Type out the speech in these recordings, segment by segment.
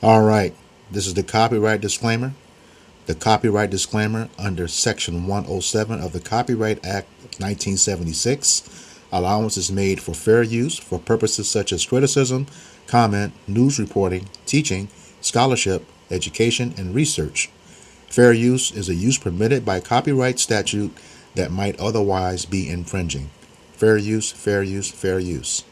All right, this is the copyright disclaimer. The copyright disclaimer under Section 107 of the Copyright Act of 1976. Allowance is made for fair use for purposes such as criticism, comment, news reporting, teaching, scholarship, education, and research. Fair use is a use permitted by copyright statute that might otherwise be infringing. Fair use, fair use, fair use.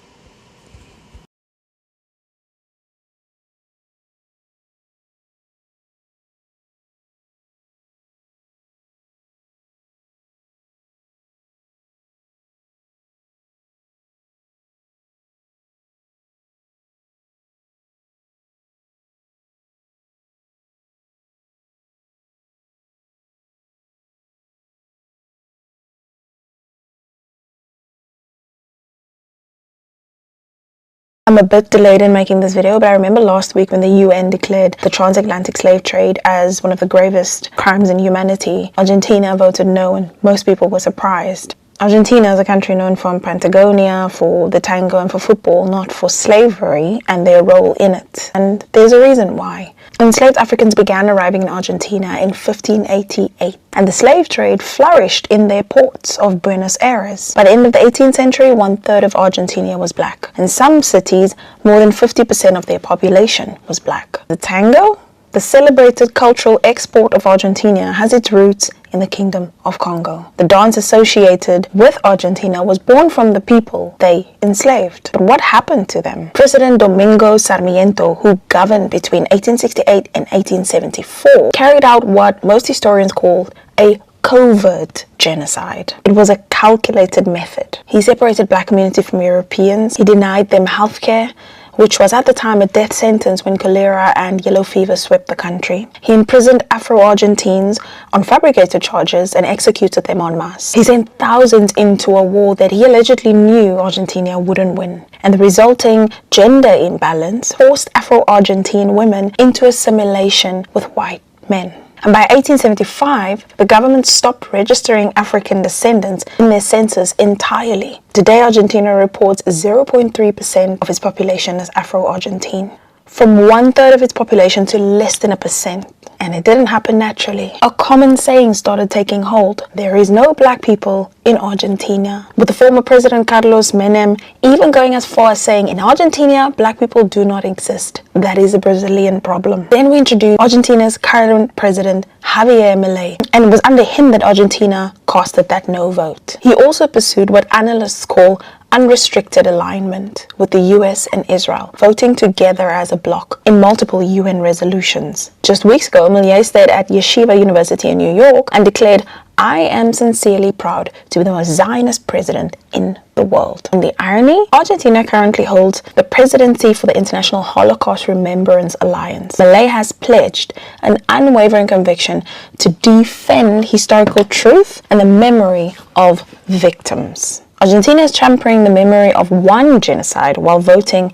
I'm a bit delayed in making this video, but I remember last week when the UN declared the transatlantic slave trade as one of the gravest crimes in humanity, Argentina voted no, and most people were surprised. Argentina is a country known for Patagonia, for the tango and for football, not for slavery and their role in it. And there's a reason why. Enslaved Africans began arriving in Argentina in 1588, and the slave trade flourished in their ports of Buenos Aires. By the end of the 18th century, 1/3 of Argentina was black. In some cities, more than 50% of their population was black. The tango, the celebrated cultural export of Argentina, has its roots in the Kingdom of Congo. The dance associated with Argentina was born from the people they enslaved. But what happened to them? President Domingo Sarmiento, who governed between 1868 and 1874, carried out what most historians call a covert genocide. It was a calculated method. He separated black community from Europeans. He denied them healthcare, which was at the time a death sentence when cholera and yellow fever swept the country. He imprisoned Afro-Argentines on fabricated charges and executed them en masse. He sent thousands into a war that he allegedly knew Argentina wouldn't win. And the resulting gender imbalance forced Afro-Argentine women into assimilation with white men. And by 1875, the government stopped registering African descendants in their census entirely. Today, Argentina reports 0.3% of its population as Afro-Argentine, from 1/3 of its population to less than 1%. And it didn't happen naturally. A common saying started taking hold: there is no black people in Argentina. With the former President Carlos Menem even going as far as saying, in Argentina, black people do not exist. That is a Brazilian problem. Then we introduced Argentina's current president, Javier Milei, and it was under him that Argentina casted that no vote. He also pursued what analysts call unrestricted alignment with the US and Israel, voting together as a bloc in multiple UN resolutions. Just weeks ago, Milei stayed at Yeshiva University in New York and declared, "I am sincerely proud to be the most Zionist president in the world." And the irony? Argentina currently holds the presidency for the International Holocaust Remembrance Alliance. Milei has pledged an unwavering conviction to defend historical truth and the memory of victims. Argentina is championing the memory of one genocide while voting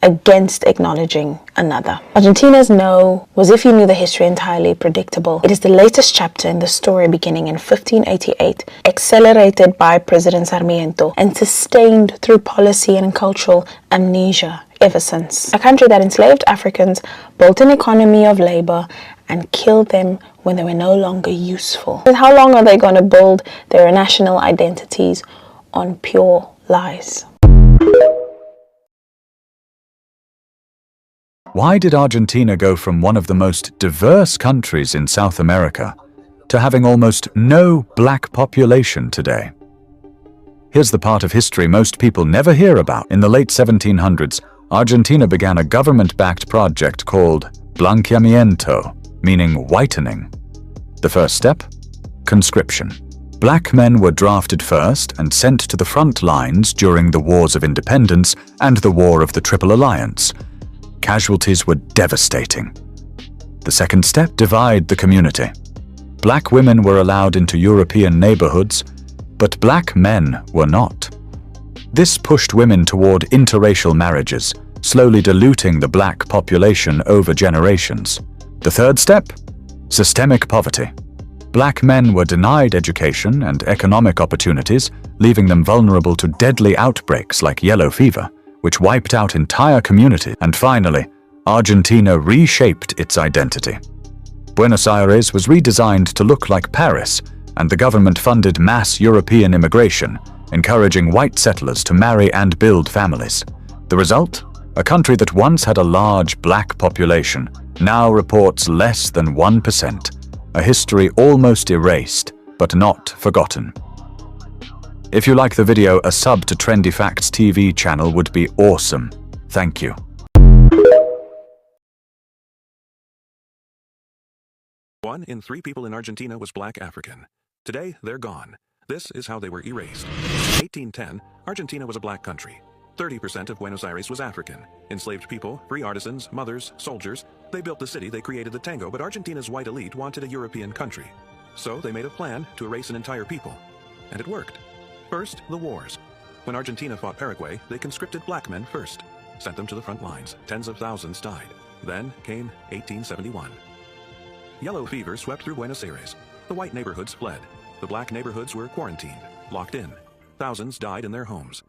against acknowledging another. Argentina's no was, if you knew the history, entirely predictable. It is the latest chapter in the story beginning in 1588, accelerated by President Sarmiento and sustained through policy and cultural amnesia ever since. A country that enslaved Africans, built an economy of labor, and killed them when they were no longer useful. But how long are they going to build their national identities on pure lies? Why did Argentina go from one of the most diverse countries in South America to having almost no black population today? Here's the part of history most people never hear about. In the late 1700s, Argentina began a government-backed project called blanqueamiento, meaning whitening. The first step? Conscription. Black men were drafted first and sent to the front lines during the Wars of Independence and the War of the Triple Alliance. Casualties were devastating. The second step: divide the community. Black women were allowed into European neighborhoods, but black men were not. This pushed women toward interracial marriages, slowly diluting the black population over generations. The third step: systemic poverty. Black men were denied education and economic opportunities, leaving them vulnerable to deadly outbreaks like yellow fever, which wiped out entire communities. And finally, Argentina reshaped its identity. Buenos Aires was redesigned to look like Paris, and the government funded mass European immigration, encouraging white settlers to marry and build families. The result? A country that once had a large black population now reports less than 1%, a history almost erased, but not forgotten. If you like the video, a sub to Trendy Facts TV channel would be awesome. Thank you. 1 in 3 people in Argentina was black African. Today, they're gone. This is how they were erased. In 1810, Argentina was a black country. 30% of Buenos Aires was African. Enslaved people, free artisans, mothers, soldiers. They built the city, they created the tango, but Argentina's white elite wanted a European country. So they made a plan to erase an entire people. And it worked. First, the wars. When Argentina fought Paraguay, they conscripted black men first. Sent them to the front lines. Tens of thousands died. Then came 1871. Yellow fever swept through Buenos Aires. The white neighborhoods fled. The black neighborhoods were quarantined, locked in. Thousands died in their homes.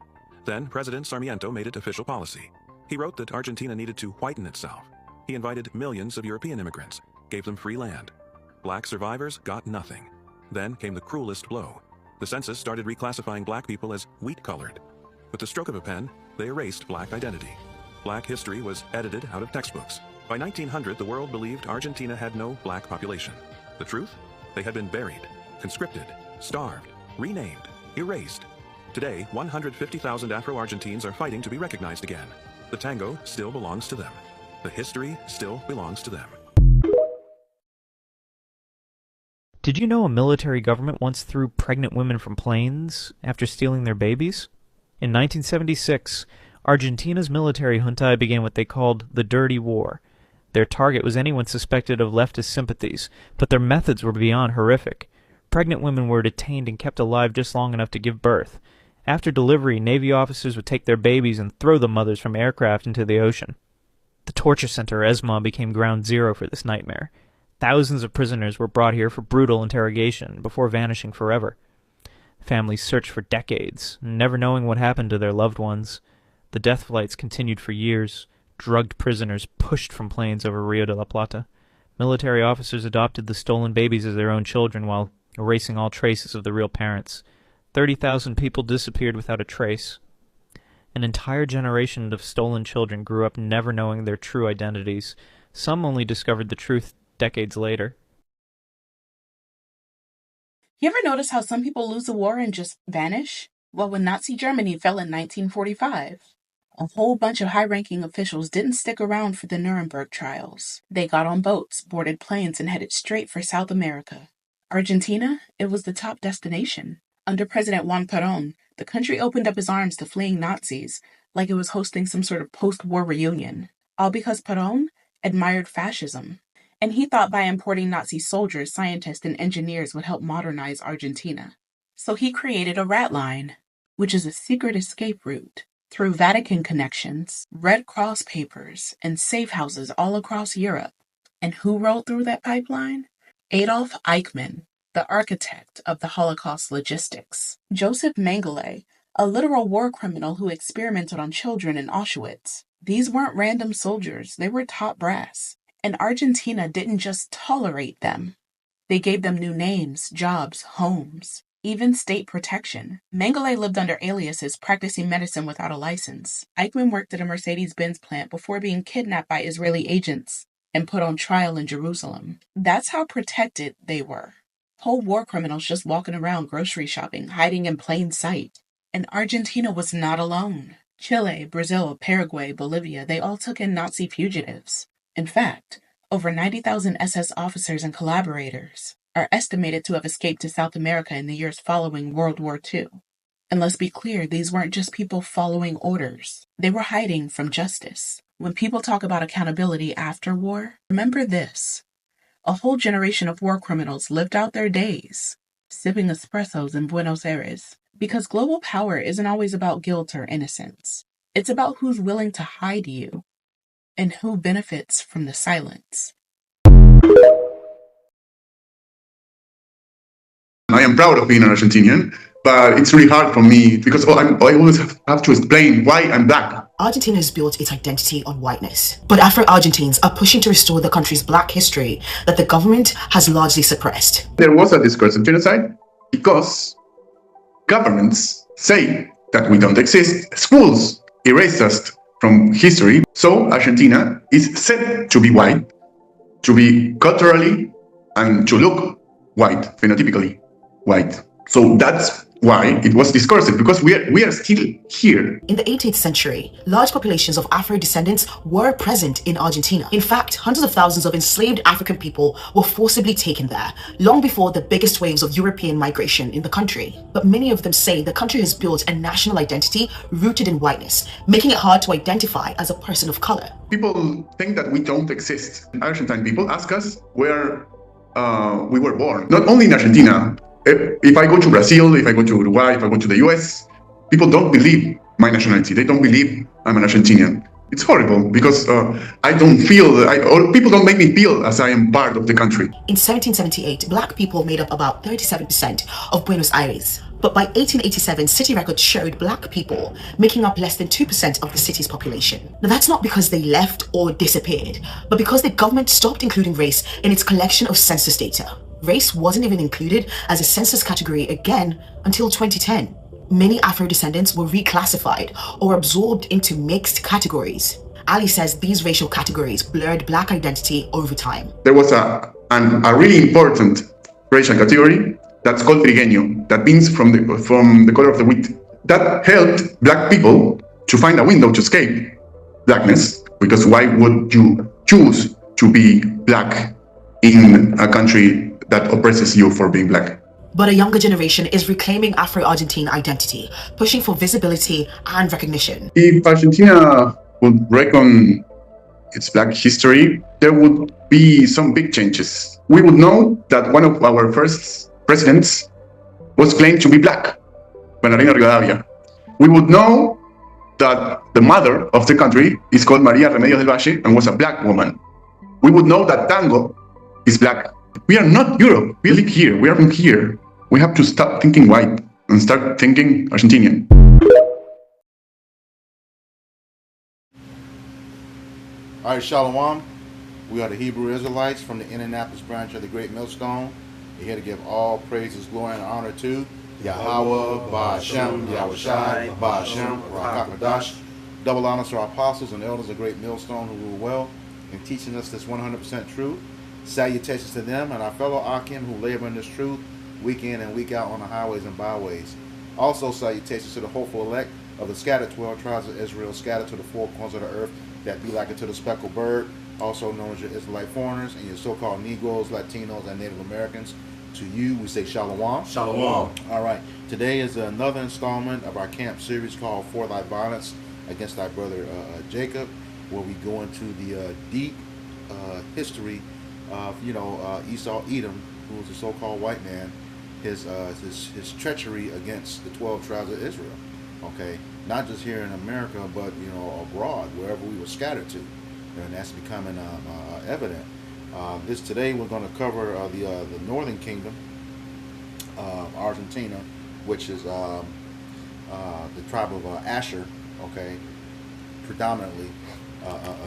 Then President Sarmiento made it official policy. He wrote that Argentina needed to whiten itself. He invited millions of European immigrants, gave them free land. Black survivors got nothing. Then came the cruelest blow. The census started reclassifying black people as wheat-colored. With the stroke of a pen, they erased black identity. Black history was edited out of textbooks. By 1900, the world believed Argentina had no black population. The truth? They had been buried, conscripted, starved, renamed, erased. Today, 150,000 Afro-Argentines are fighting to be recognized again. The tango still belongs to them. The history still belongs to them. Did you know a military government once threw pregnant women from planes after stealing their babies? In 1976, Argentina's military junta began what they called the Dirty War. Their target was anyone suspected of leftist sympathies, but their methods were beyond horrific. Pregnant women were detained and kept alive just long enough to give birth. After delivery, Navy officers would take their babies and throw the mothers from aircraft into the ocean. The torture center ESMA became ground zero for this nightmare. Thousands of prisoners were brought here for brutal interrogation before vanishing forever. Families searched for decades, never knowing what happened to their loved ones. The death flights continued for years. Drugged prisoners pushed from planes over Rio de la Plata. Military officers adopted the stolen babies as their own children while erasing all traces of the real parents. 30,000 people disappeared without a trace. An entire generation of stolen children grew up never knowing their true identities. Some only discovered the truth decades later. You ever notice how some people lose a war and just vanish? Well, when Nazi Germany fell in 1945, a whole bunch of high-ranking officials didn't stick around for the Nuremberg trials. They got on boats, boarded planes, and headed straight for South America. Argentina, it was the top destination. Under President Juan Perón, the country opened up its arms to fleeing Nazis, like it was hosting some sort of post-war reunion. All because Perón admired fascism. And he thought by importing Nazi soldiers, scientists, and engineers would help modernize Argentina. So he created a rat line, which is a secret escape route through Vatican connections, Red Cross papers, and safe houses all across Europe. And who rolled through that pipeline? Adolf Eichmann, the architect of the Holocaust logistics. Joseph Mengele, a literal war criminal who experimented on children in Auschwitz. These weren't random soldiers, they were top brass. And Argentina didn't just tolerate them. They gave them new names, jobs, homes, even state protection. Mengele lived under aliases, practicing medicine without a license. Eichmann worked at a Mercedes-Benz plant before being kidnapped by Israeli agents and put on trial in Jerusalem. That's how protected they were. Whole war criminals just walking around grocery shopping, hiding in plain sight. And Argentina was not alone. Chile, Brazil, Paraguay, Bolivia, they all took in Nazi fugitives. In fact, over 90,000 SS officers and collaborators are estimated to have escaped to South America in the years following World War II. And let's be clear, these weren't just people following orders. They were hiding from justice. When people talk about accountability after war, remember this. A whole generation of war criminals lived out their days, sipping espressos in Buenos Aires, because global power isn't always about guilt or innocence. It's about who's willing to hide you and who benefits from the silence. I am proud of being an Argentinian, but it's really hard for me because I always have to explain why I'm black. Argentina has built its identity on whiteness, but Afro-Argentines are pushing to restore the country's black history that the government has largely suppressed. There was a discourse of genocide because governments say that we don't exist. Schools erased us from history. So Argentina is said to be white, to be culturally and to look white, phenotypically white. So that's why it was discursive, because we are still here. In the 18th century, large populations of Afro descendants were present in Argentina. In fact, hundreds of thousands of enslaved African people were forcibly taken there, long before the biggest waves of European migration in the country. But many of them say the country has built a national identity rooted in whiteness, making it hard to identify as a person of color. People think that we don't exist. Argentine people ask us where we were born. Not only in Argentina. If I go to Brazil, if I go to Uruguay, if I go to the US, people don't believe my nationality. They don't believe I'm an Argentinian. It's horrible because I don't feel, or people don't make me feel as I am part of the country. In 1778, black people made up about 37% of Buenos Aires. But by 1887, city records showed black people making up less than 2% of the city's population. Now, that's not because they left or disappeared, but because the government stopped including race in its collection of census data. Race wasn't even included as a census category again until 2010. Many Afro-descendants were reclassified or absorbed into mixed categories. Ali says these racial categories blurred black identity over time. There was a really important racial category that's called trigueño, that means from the color of the wheat. That helped black people to find a window to escape blackness, because why would you choose to be black in a country that oppresses you for being black? But a younger generation is reclaiming Afro-Argentine identity, pushing for visibility and recognition. If Argentina would reckon its black history, there would be some big changes. We would know that one of our first presidents was claimed to be black, Bernardino Rivadavia. We would know that the mother of the country is called María Remedios del Valle and was a black woman. We would know that tango is black. We are not Europe. We live here. We are from here. We have to stop thinking white and start thinking Argentinian. All right, Shalom. We are the Hebrew Israelites from the Indianapolis branch of the Great Millstone. We're here to give all praises, glory, and honor to Yahweh, Ba'ashem, Yahushai, Ba'ashem, Rakakmadash. Double honors to our apostles and elders of Great Millstone who rule well in teaching us this 100% truth. Salutations to them and our fellow Akim who labor in this truth week in and week out on the highways and byways. Also salutations to the hopeful elect of the scattered 12 tribes of Israel, scattered to the four corners of the earth, that be like unto the speckled bird, also known as your Israelite foreigners and your so-called Negroes, Latinos, and Native Americans. To you, we say Shalom. Shalom. All right. Today is another installment of our camp series called For Thy Violence Against Thy Brother Jacob, where we go into the deep history of Esau Edom, who was a so-called white man, his treachery against the 12 tribes of Israel. Okay, not just here in America, but abroad, wherever we were scattered to, and that's becoming evident. Today we're going to cover the northern kingdom of Argentina, which is the tribe of Asher. Okay, predominantly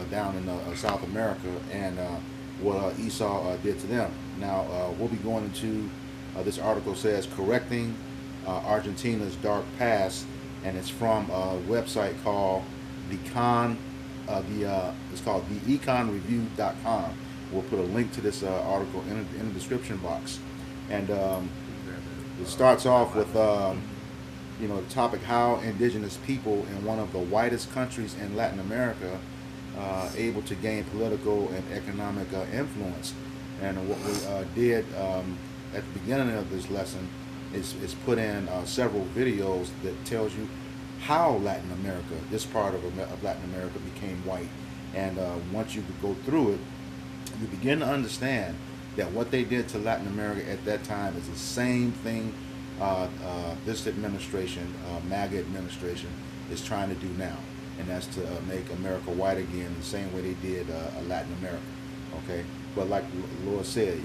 down in South America, and what Esau did to them. Now we'll be going into this article says correcting Argentina's dark past, and it's from a website called it's called theeconreview.com. We'll put a link to this article in the description box, and it starts off with the topic: how indigenous people in one of the whitest countries in Latin America able to gain political and economic influence. And what we did at the beginning of this lesson is put in several videos that tells you how Latin America, this part of Latin America, became white. And once you go through it, you begin to understand that what they did to Latin America at that time is the same thing this administration, MAGA administration, is trying to do now. And that's to make America white again the same way they did Latin America. Okay? But like the Lord said,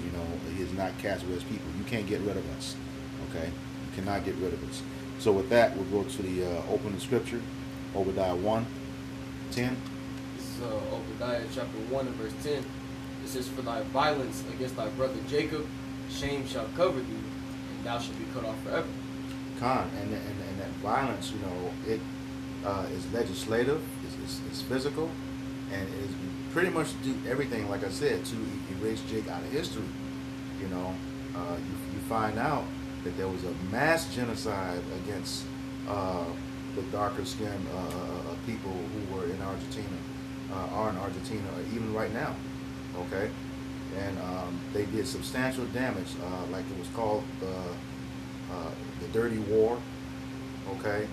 He is not cast with His people. You can't get rid of us. Okay? You cannot get rid of us. So with that, we'll go to the opening scripture, Obadiah 1, 10. This is Obadiah chapter 1 and verse 10. It says, "For thy violence against thy brother Jacob, shame shall cover thee, and thou shalt be cut off forever." And that violence, it is legislative, it's physical, and it is pretty much do everything, like I said, to erase Jake out of history. You find out that there was a mass genocide against the darker skinned people who were in Argentina, are in Argentina, even right now. Okay, and they did substantial damage, like it was called the Dirty War. Okay,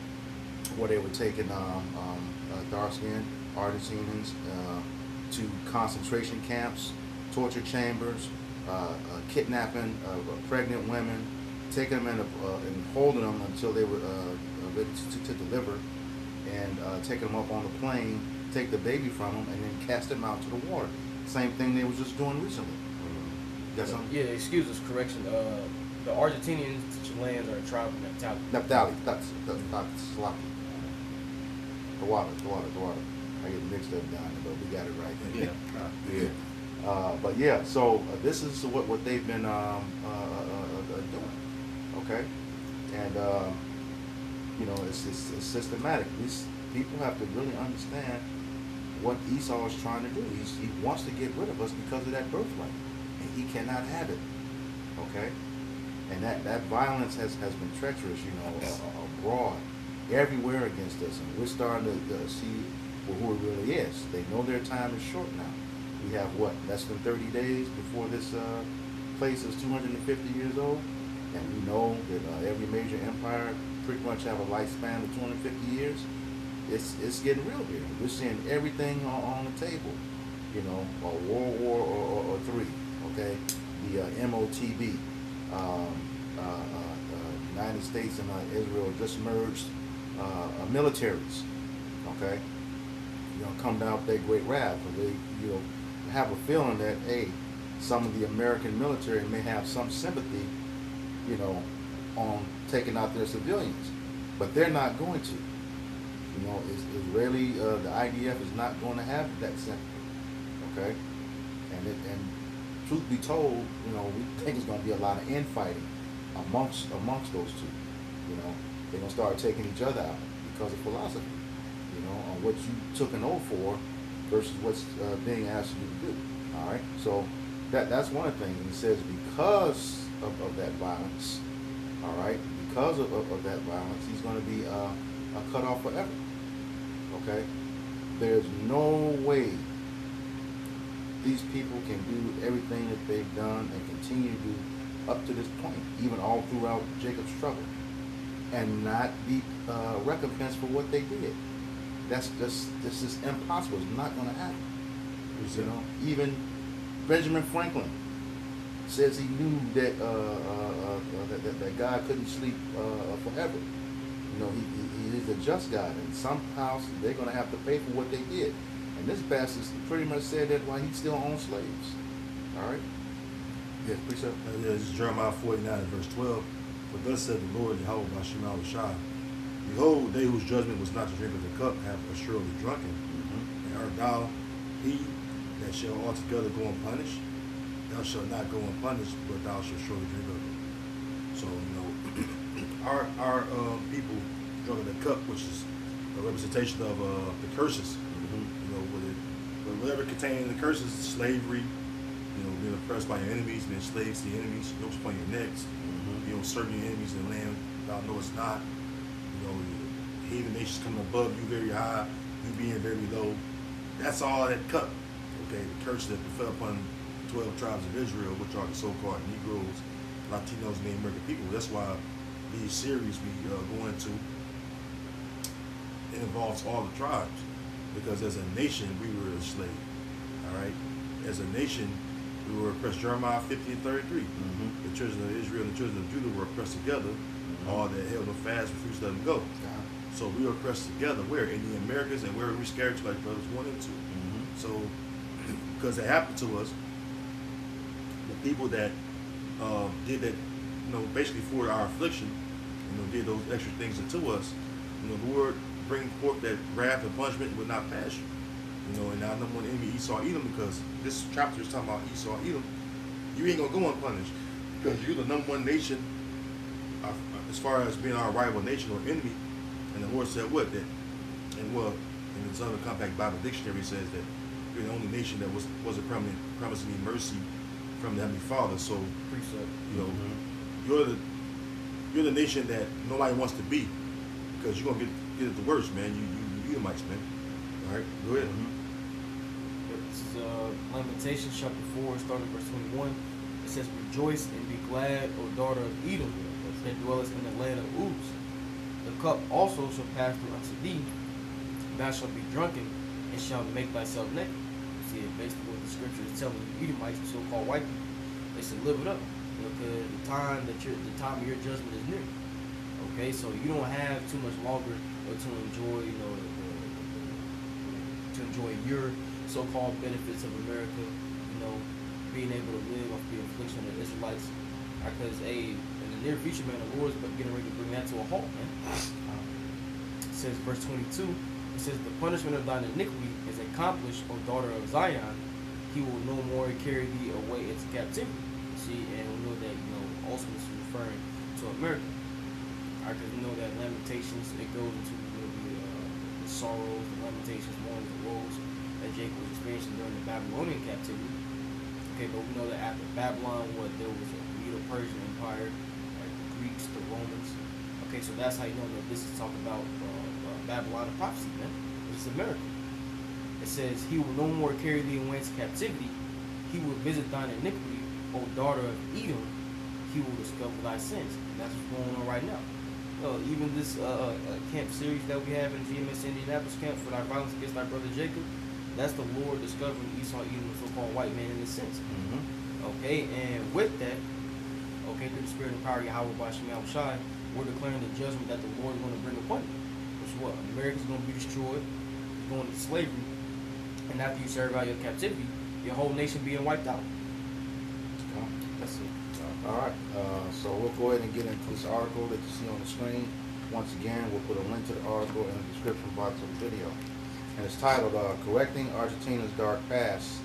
where they were taking dark-skinned Argentinians to concentration camps, torture chambers, kidnapping pregnant women, taking them and holding them until they were ready to deliver, and taking them up on the plane, take the baby from them, and then cast them out to the water. Same thing they was just doing recently. Got something? Yeah, excuse us, correction. The Argentinians lands are a tribe of Naphtali. Naphtali, that's sloppy. The water. I get mixed up down there, but we got it right there. Yeah. But yeah, so this is what they've been doing. Okay, and it's systematic. These people have to really understand what Esau is trying to do. He wants to get rid of us because of that birthright, and he cannot have it. Okay, and that violence has been treacherous, abroad, everywhere against us, and we're starting to see who it really is. They know their time is short now. We have less than 30 days before this place is 250 years old, and we know that every major empire pretty much have a lifespan of 250 years. It's getting real here. We're seeing everything on the table, a World War or three, okay? The MOTB, United States and Israel just merged militaries, okay? Come down with that great wrath, but they, have a feeling that, hey, some of the American military may have some sympathy, on taking out their civilians, but they're not going to. Israeli, the IDF is not going to have that sympathy, okay? And truth be told, we think it's going to be a lot of infighting amongst those two. They're going to start taking each other out because of philosophy, on what you took an oath for versus what's being asked you to do. All right, so that's one of the things. It says because of that violence, all right, because of that violence, he's going to be cut off forever. Okay, there's no way these people can do everything that they've done and continue to do up to this point, even all throughout Jacob's struggle, and not be recompensed for what they did. This is impossible. It's not going to happen. Even Benjamin Franklin says he knew that that God couldn't sleep forever. He is a just God, and somehow they're going to have to pay for what they did. And this passage pretty much said that while he still owns slaves. All right. Yes, please, sir. This is Jeremiah 49, verse 12. For thus said the Lord, Yahweh Bashim al-Shah, behold, they whose judgment was not to drink of the cup have assuredly drunken. And art thou he that shall altogether go unpunished? Thou shalt not go unpunished, but thou shalt surely drink of it. So, our people drunk of the cup, which is a representation of the curses. Whatever containing the curses, slavery, being oppressed by your enemies, being slaves to your enemies, yokes upon your necks, serving your enemies in the land thou knowest not, heathen nations coming above you very high, you being very low. That's all that cup. Okay, the curse that fell upon 12 tribes of Israel, which are the so-called Negroes, Latinos, Native American people. That's why these series we go into, it involves all the tribes, because as a nation we were enslaved. All right, as a nation we were oppressed. Jeremiah 50 and 33. The children of Israel and the children of Judah were oppressed together. All that held them fast refused to let them go. So we were oppressed together. Where? In the Americas, and where we scattered to like brothers 1 and 2. So because it happened to us, the people that did that, basically for our affliction, did those extra things to us, the Lord bring forth that wrath and punishment would not pass you. You know, and our number one enemy, Esau, Edom, because this chapter is talking about Esau, Edom. You ain't gonna go unpunished because you're the number one nation as far as being our rival nation or enemy. And the Lord said what? That, and well, in the Southern Compact Bible Dictionary says that you're the only nation that wasn't promising me mercy from the Heavenly Father. So, you know, you're the nation that nobody wants to be because you're gonna get it the worst, man. You Edomites, man. All right, go ahead. This is Lamentations chapter 4, starting verse 21. It says, "Rejoice and be glad, O daughter of Edom, that dwellest in the land of Uz. The cup also shall pass through unto thee. Thou shalt be drunken, and shalt make thyself naked." You see, basically what the scripture is telling you, Edomites, the so-called white people, they said, live it up, because the time of your judgment is near. Okay, so you don't have too much longer to enjoy, you know, to enjoy your so-called benefits of America. You know, being able to live off the affliction of the Israelites, because in the near future, man, the Lord's getting ready to bring that to a halt, man. It says, verse 22. It says, "The punishment of thine iniquity is accomplished, O daughter of Zion. He will no more carry thee away into captivity." See, and we know that, you know, ultimately is referring to America. Because we know that Lamentations, it goes into, you know, the sorrows, the lamentations, mourning, the woes that Jacob was experiencing during the Babylonian captivity. Okay, but we know that after Babylon, there was a Medo-Persian Empire, like the Greeks, the Romans. Okay, so that's how you know that this is talking about Babylon and prophecy, man. This is America. It says, "He will no more carry thee away into captivity. He will visit thine iniquity, O daughter of Edom. He will discover thy sins." And that's what's going on right now. Even this camp series that we have in GMS Indianapolis camp for thy violence against thy brother Jacob, that's the Lord discovering Esau, Edom, the so-called white man in this sense. Okay, and with that, okay, through the spirit and power of Yahweh by Shema Shai, we're declaring the judgment that the Lord is going to bring upon you. Which is what? America's going to be destroyed, going into slavery, and after you serve out your captivity, your whole nation being wiped out. That's it. All right, so we'll go ahead and get into this article that you see on the screen. Once again, we'll put a link to the article in the description box of the video. And it's titled, "Correcting Argentina's Dark Past."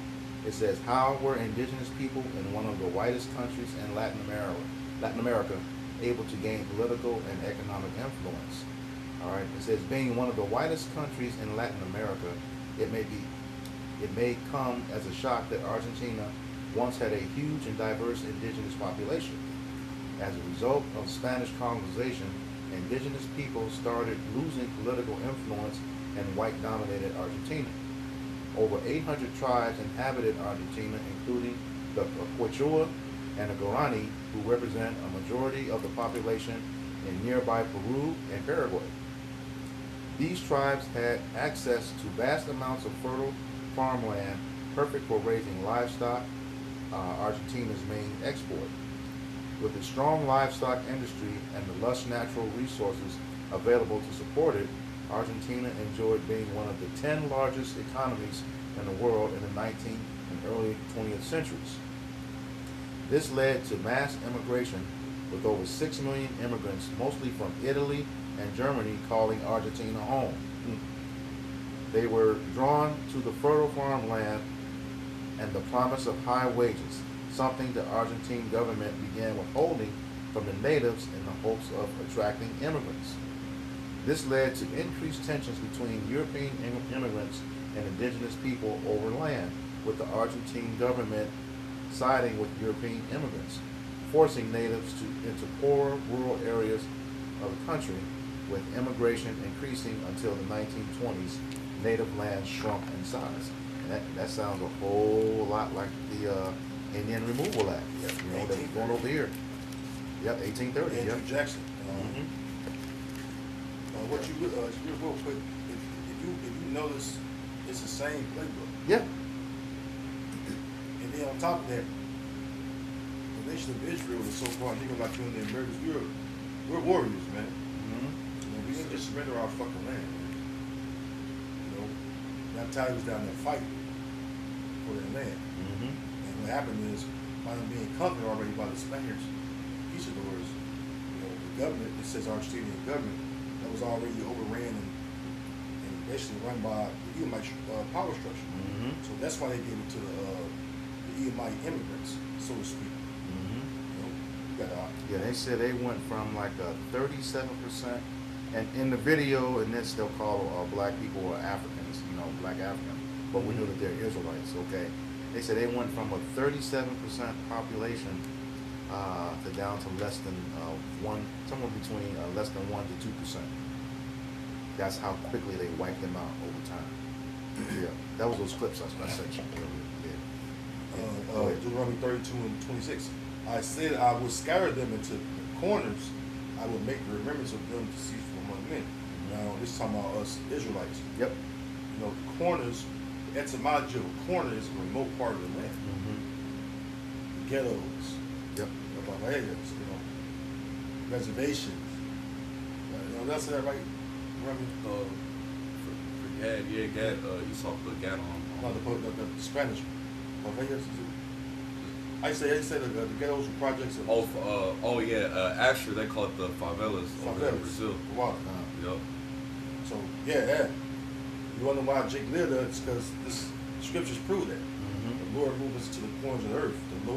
It says, "How were indigenous people in one of the whitest countries in Latin America able to gain political and economic influence?" All right, it says, being one of the whitest countries in Latin America, it may come as a shock that Argentina once had a huge and diverse indigenous population. As a result of Spanish colonization, indigenous people started losing political influence in white-dominated Argentina. Over 800 tribes inhabited Argentina, including the Quechua and the Guarani, who represent a majority of the population in nearby Peru and Paraguay. These tribes had access to vast amounts of fertile farmland, perfect for raising livestock, Argentina's main export. With a strong livestock industry and the lush natural resources available to support it, Argentina enjoyed being one of the 10 largest economies in the world in the 19th and early 20th centuries. This led to mass immigration, with over 6 million immigrants, mostly from Italy and Germany, calling Argentina home. They were drawn to the fertile farmland and the promise of high wages, something the Argentine government began withholding from the natives in the hopes of attracting immigrants. This led to increased tensions between European immigrants and indigenous people over land, with the Argentine government siding with European immigrants, forcing natives into poorer rural areas of the country. With immigration increasing until the 1920s, native land shrunk in size. And that sounds a whole lot like the Indian Removal Act. Yep, you know, that's going over here. Yep, 1830. Andrew Yep. Jackson. What you real quick, if you notice, it's the same playbook. Yeah. And then on top of that, the nation of Israel, the so-called nigga like you in the Americans, we're warriors, man. You know, we didn't just surrender our fucking land, man. You know, that time was down there fighting for their land. And what happened is, by them being conquered already by the Spaniards, peaceadores, you know, the government, it says Argentinian government, that was already overran and basically run by the Edomite power structure. So that's why they gave it to the Edomite immigrants, so to speak. You know, you got Yeah, they said they went from like a 37%, and in the video, in this they'll call black people or Africans, you know, black Africans, but we know that they're Israelites. Okay, they said they went from a 37% population to down to less than somewhere between less than 1 to 2%. That's how quickly they wiped them out over time. Yeah, that was those clips I sent you earlier. Yeah. Deuteronomy 32:26. I said I would scatter them into the corners. I would make the remembrance of them to cease from among men. Now this is talking about us Israelites. Yep. You know, the corners. The etymology of a corner is a remote part of the land. The ghettos. Yep. The barrios. You know, reservations. You know, that's that right. Gad, Esau put Gad on. No, the Spanish. Barrios. I say the ghettos and projects. Actually they call it the favelas over there in Brazil. Wow. Yep. So yeah. You wonder why Jake lived there? It's because this scriptures prove that the Lord moved us to the corners of the earth, the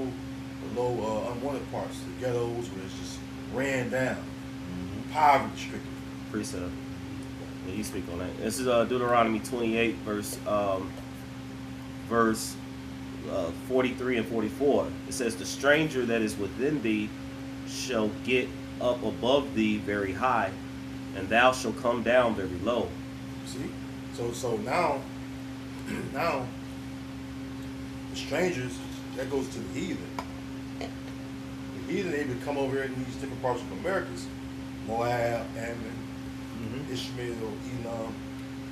low unwanted parts, the ghettos where it's just ran down, poverty stricken. Precept. Yeah, you speak on that. This is Deuteronomy 28, verse 43 and 44. It says, "The stranger that is within thee shall get up above thee very high, and thou shalt come down very low." See? So now the strangers, that goes to the heathen. The heathen, they would come over here in these different parts of Americas, Moab, Ammon, Ishmael, Elam.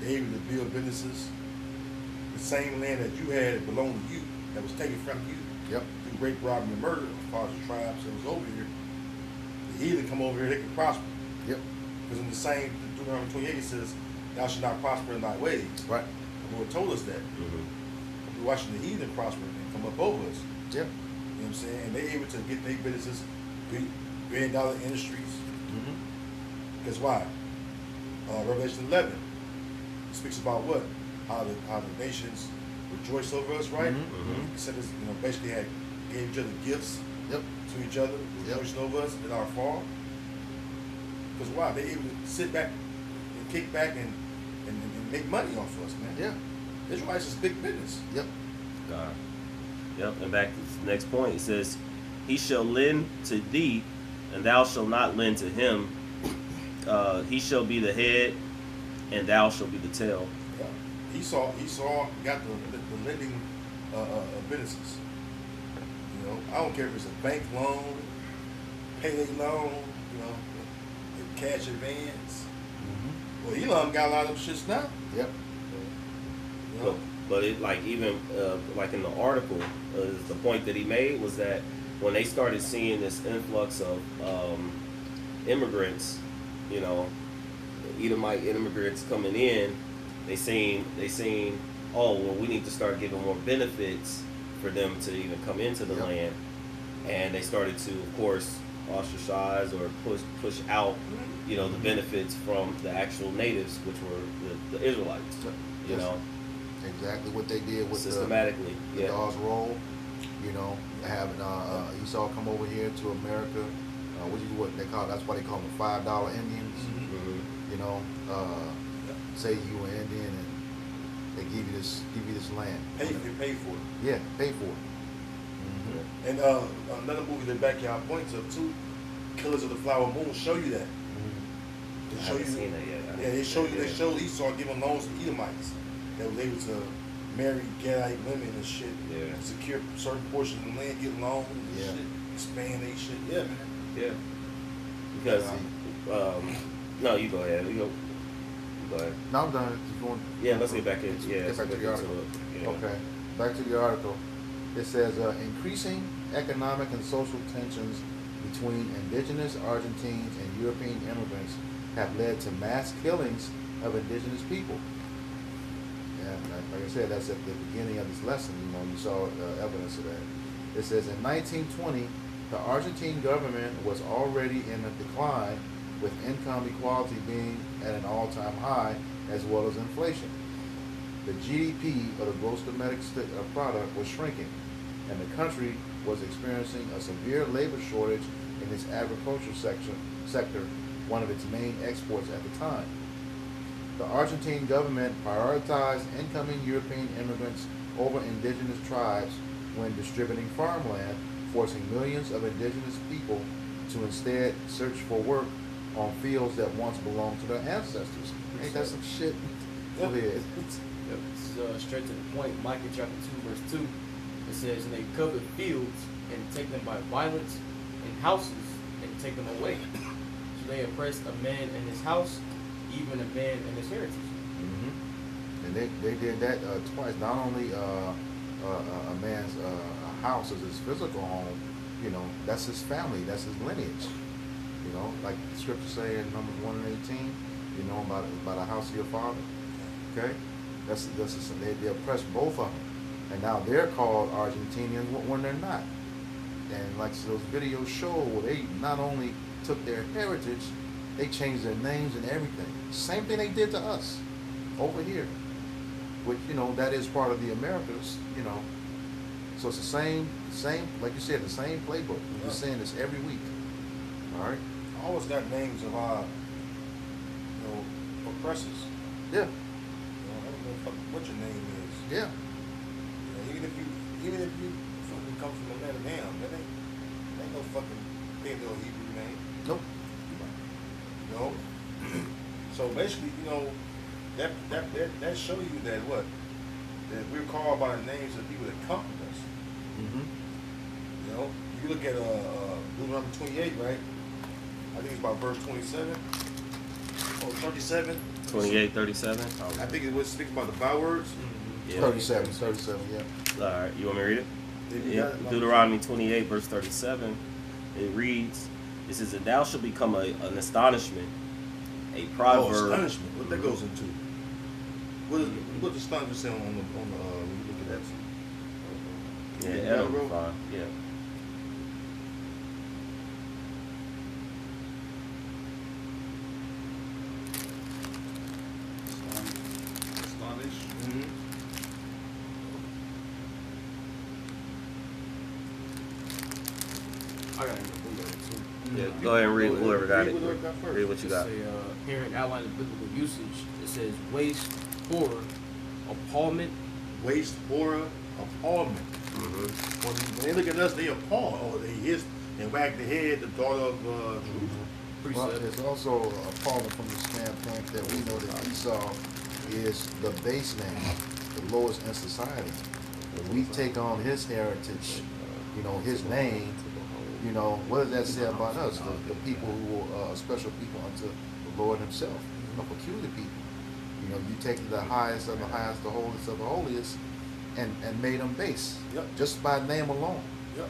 They able to build businesses. The same land that you had that belonged to you, that was taken from you. Yep. Through rape, robbery, and murder, as far as the tribes that was over here. The heathen come over here, they can prosper. Yep. Because in the same Deuteronomy 28 it says, "Thou shalt not prosper in thy ways." Right. The Lord told us that. We're watching the heathen prosper and come up over us. Yep. You know what I'm saying? And they able to get their businesses, billion-dollar industries. Because why? Revelation 11 speaks about what? How the nations rejoice over us, right? It said this, basically gave each other gifts to each other, rejoicing over us in our fall. Because why? They able to sit back and kick back and make money off of us, man. Yeah. Israelites is big business. Yep. Yep. And back to the next point, it says, "He shall lend to thee, and thou shalt not lend to him. He shall be the head, and thou shalt be the tail." Yeah. Esau got the lending businesses. You know, I don't care if it's a bank loan, payday loan, a cash advance. Well, Elon got a lot of them shits now. Yep. You know? But it even like in the article, the point that he made was that when they started seeing this influx of immigrants, Edomite immigrants coming in, they seen, oh well, we need to start giving more benefits for them to even come into the land, and they started to, of course, ostracize or push out, the benefits from the actual natives, which were the Israelites. Exactly what they did with systematically. The Dawes Roll. Having Esau come over here to America, which is what they call. That's why they call them $5 Indians. Say you an Indian and they give you this land. Pay for it. Yeah, pay for it. And another movie that Backyard points up to, Killers of the Flower Moon, show you that. They show you. Seen that yet. Yeah, they show Esau giving loans to Edomites that was able to marry Gadite women and shit. Yeah. Secure certain portions of the land, get loans and shit, expand they shit. Yeah, man. Yeah. Because no, you go ahead. You go ahead. No, I'm done. Just going. Yeah, let's get back in. Get back to the article. Yeah. Okay, back to the article. It says increasing economic and social tensions between indigenous Argentines and European immigrants have led to mass killings of indigenous people. And like I said, that's at the beginning of this lesson. You saw evidence of that. It says in 1920, the Argentine government was already in a decline, with income equality being at an all-time high as well as inflation. The GDP, or the gross domestic product, was shrinking, and the country was experiencing a severe labor shortage in its agricultural sector, one of its main exports at the time. The Argentine government prioritized incoming European immigrants over indigenous tribes when distributing farmland, forcing millions of indigenous people to instead search for work on fields that once belonged to their ancestors. Ain't that some shit? Go ahead. It's straight to the point. Micah chapter 2, verse 2. It says, "And they covet fields and take them by violence, and houses and take them away. So they oppressed a man in his house, even a man in his heritage." Mm-hmm. And they did that twice. Not only a man's house is his physical home, you know, that's his family, that's his lineage. You know, like the scripture say in Numbers 1 and 18, you know, about the house of your father. Okay? They oppressed both of them. And now they're called Argentinians when they're not. And like those videos show, where they not only took their heritage, they changed their names and everything. Same thing they did to us over here. Which, you know, that is part of the Americas, you know. So it's the same, like you said, the same playbook. We're just saying this every week. All right? Always got names of our, oppressors. Yeah. I don't know what your name is. Yeah. Even if you fucking come from the land of Ham, that ain't no fucking Paleo Hebrew name. Nope. So basically, that show you that that we're called by the names of people that come from us. Mm-hmm. You look at Deuteronomy 28, right? I think it's about verse 27 or 37. 28, 37. I think it was speaking about the bywords. Yeah. 37, yeah. All right, you want me to read it? Yeah. Deuteronomy 28, verse 37. It reads, it says, "And thou shalt become an astonishment, a proverb." Oh, astonishment. What that goes into? What does astonishment say on the when you look at that? Yeah, Edom, fine. Yeah. Astonish. Mm-hmm. I got it in the book too. Yeah, go ahead and read whoever got it. Read what you got. Say, here in outline of biblical usage, it says waste, horror, appallment. Waste, horror, appallment. Mm-hmm. When they look at us, they appall. Oh, they hiss and wag the head, the daughter of Jerusalem. Well, it's also appalling from the standpoint that we know that Esau is the base man, the lowest in society. If we take on his heritage, his name, what does that say about us? The people who are special people unto the Lord himself, a peculiar people. You take the highest of the highest, the holiest of the holiest, and made them base. Yep. Just by name alone. Yep.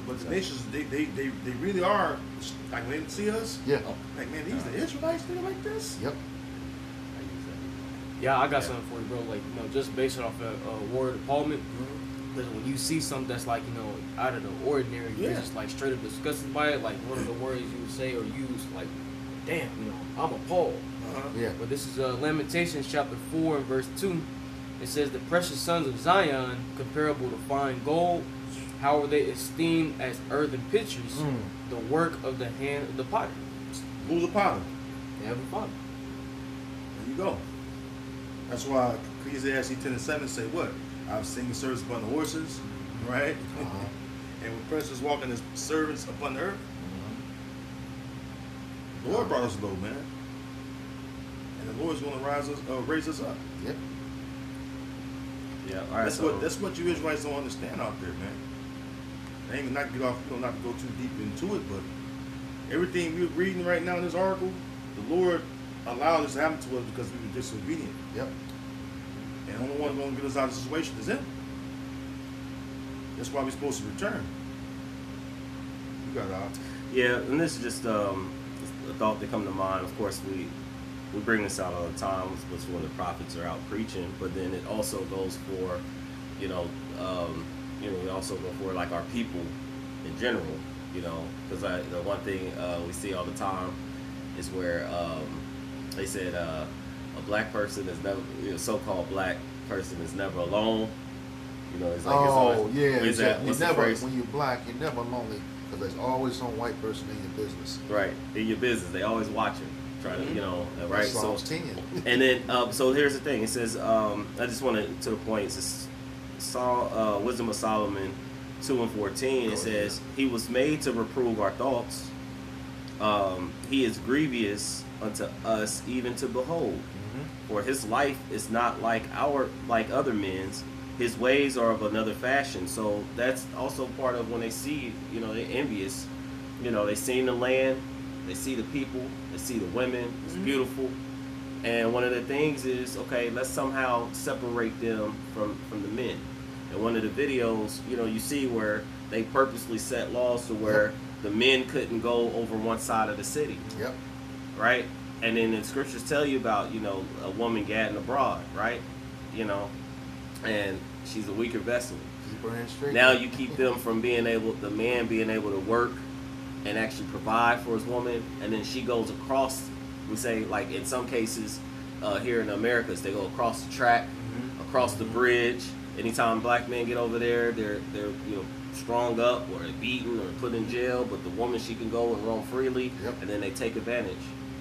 But the nations, they really are, like when they see us, yeah. Like, man, these the Israelites, they're like this? Yep. Yeah, I got something for you, bro. Like, just based it off of word appallment. Because when you see something that's like, out of the ordinary, you're just like straight up disgusted by it. Like one of the words you would say or use, like, damn, I'm appalled. Yeah. But this is Lamentations chapter 4 and verse 2. It says, "The precious sons of Zion, comparable to fine gold, how are they esteemed as earthen pitchers, the work of the hand of the potter." Who's a potter? The Heavenly Father. There you go. That's why Ecclesiastes 10 and 7 say what? I've seen the servants upon the horses, right? And when princes walking as servants upon the earth. The Lord brought us low, man. And the Lord's going to raise us up. Yep. Yeah, all right. That's what you Israelites don't understand out there, man. I ain't not to get off, not to go too deep into it, but everything we're reading right now in this article, the Lord allowed this to happen to us because we were disobedient. Yep. And the only one going to get us out of the situation is Him. That's why we're supposed to return. You got it out. Yeah, and this is just a thought that come to mind. Of course, we bring this out all the time, which when the prophets are out preaching, but then it also goes for, we also go for like our people in general, because the one thing we see all the time is where they said a black person is never, so-called black person is never alone. It's like it's always, when you're black, you're never lonely because there's always some white person in your business. Right, in your business, they always watching, trying to, right. That's Psalms 10. And then, so here's the thing. It says, I just wanted to the point. It says, Wisdom of Solomon 2:14. It says, he was made to reprove our thoughts. He is grievous unto us, even to behold. For his life is not like other men's. His ways are of another fashion. So that's also part of when they see, they're envious. They see the land, they see the people, they see the women. It's beautiful. And one of the things is, okay, let's somehow separate them from the men. And one of the videos, you see where they purposely set laws to where the men couldn't go over one side of the city. Yep. Right? And then the scriptures tell you about, a woman gadding abroad, right? And she's a weaker vessel. Now you keep them from the man being able to work and actually provide for his woman, and then she goes across, we say, like in some cases here in the Americas, they go across the track, across the bridge. Anytime black men get over there, they're strung up or beaten or put in jail, but the woman, she can go and roam freely, and then they take advantage,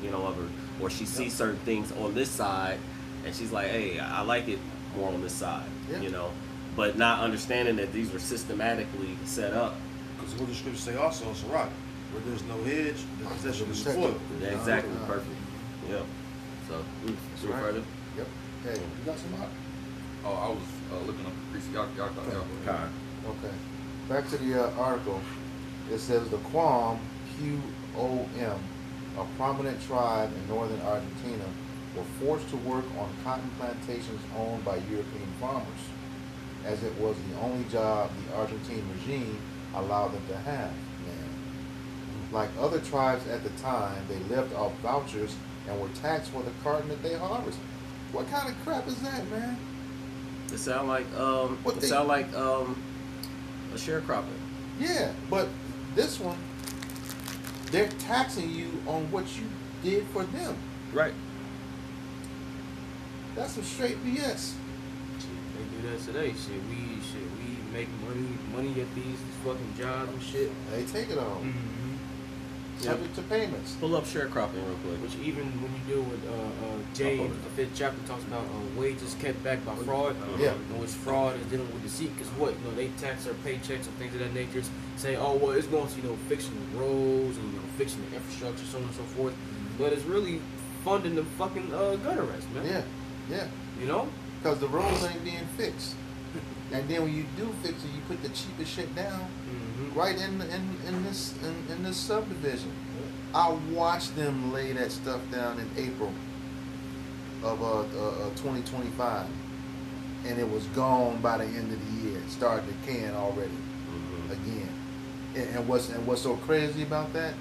of her. Or she sees certain things on this side, and she's like, hey, I like it more on this side, but not understanding that these were systematically set up. Because what the scriptures say also, it's a rock. Where there's no hedge, the possession is spoiled. Yeah, exactly, perfect. Yeah. So, see further? Yep. Hey, you got some out? Oh, I was looking up the priest. Y'all. Okay. Back to the article. It says the Quam, Q-O-M, a prominent tribe in northern Argentina, were forced to work on cotton plantations owned by European farmers, as it was the only job the Argentine regime allowed them to have. Like other tribes at the time, they lived off vouchers and were taxed for the cotton that they harvested. What kind of crap is that, man? It sound like a sharecropping. Yeah, but this one, they're taxing you on what you did for them. Right. That's some straight BS. They do that today. We make money at these fucking jobs and shit. They take it on. Subject to payments. Pull up sharecropping real quick. Which even when you deal with Jay, the 5th chapter talks about wages kept back by fraud. And which fraud is dealing with deceit. Because they tax our paychecks and things of that nature. Say, oh well, it's going to fixing the roads and fixing the infrastructure, so on and so forth. But it's really funding the fucking gun arrest, man. Yeah. Because the roads ain't being fixed. And then when you do fix it, you put the cheapest shit down right in this subdivision. I watched them lay that stuff down in April of 2025, and it was gone by the end of the year. It started decaying already again. And what's so crazy about that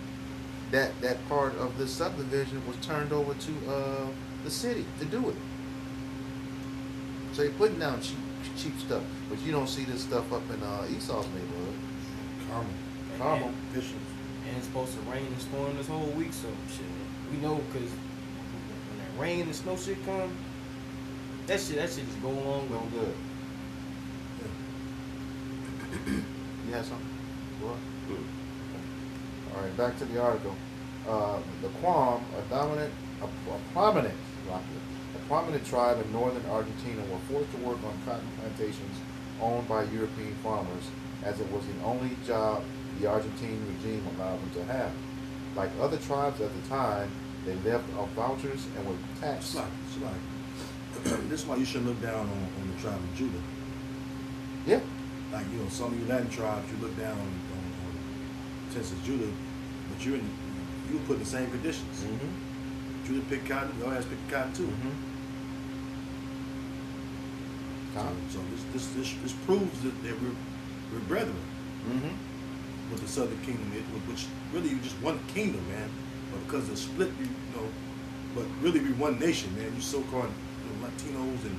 part of the subdivision was turned over to the city to do it. So they're putting down cheap stuff, but you don't see this stuff up in Esau's neighborhood. Carmel. And it's supposed to rain and storm this whole week, so shit. We know because when that rain and snow shit come, that shit is going on. Going good. You had something? What? All right, back to the article. The Quam, a prominent tribe in northern Argentina, were forced to work on cotton plantations owned by European farmers, as it was the only job the Argentine regime allowed them to have. Like other tribes at the time, they lived off vouchers and were taxed. This is why you should look down on the tribe of Judah. Yeah. Like, some of you Latin tribes, you look down on Texas, Judah, but you were put in the same conditions. Judah picked cotton, your ass picked cotton too. So this proves that we're brethren with the Southern Kingdom, which really you just one kingdom, man. But because of split, but really we one nation, man. You so-called Latinos and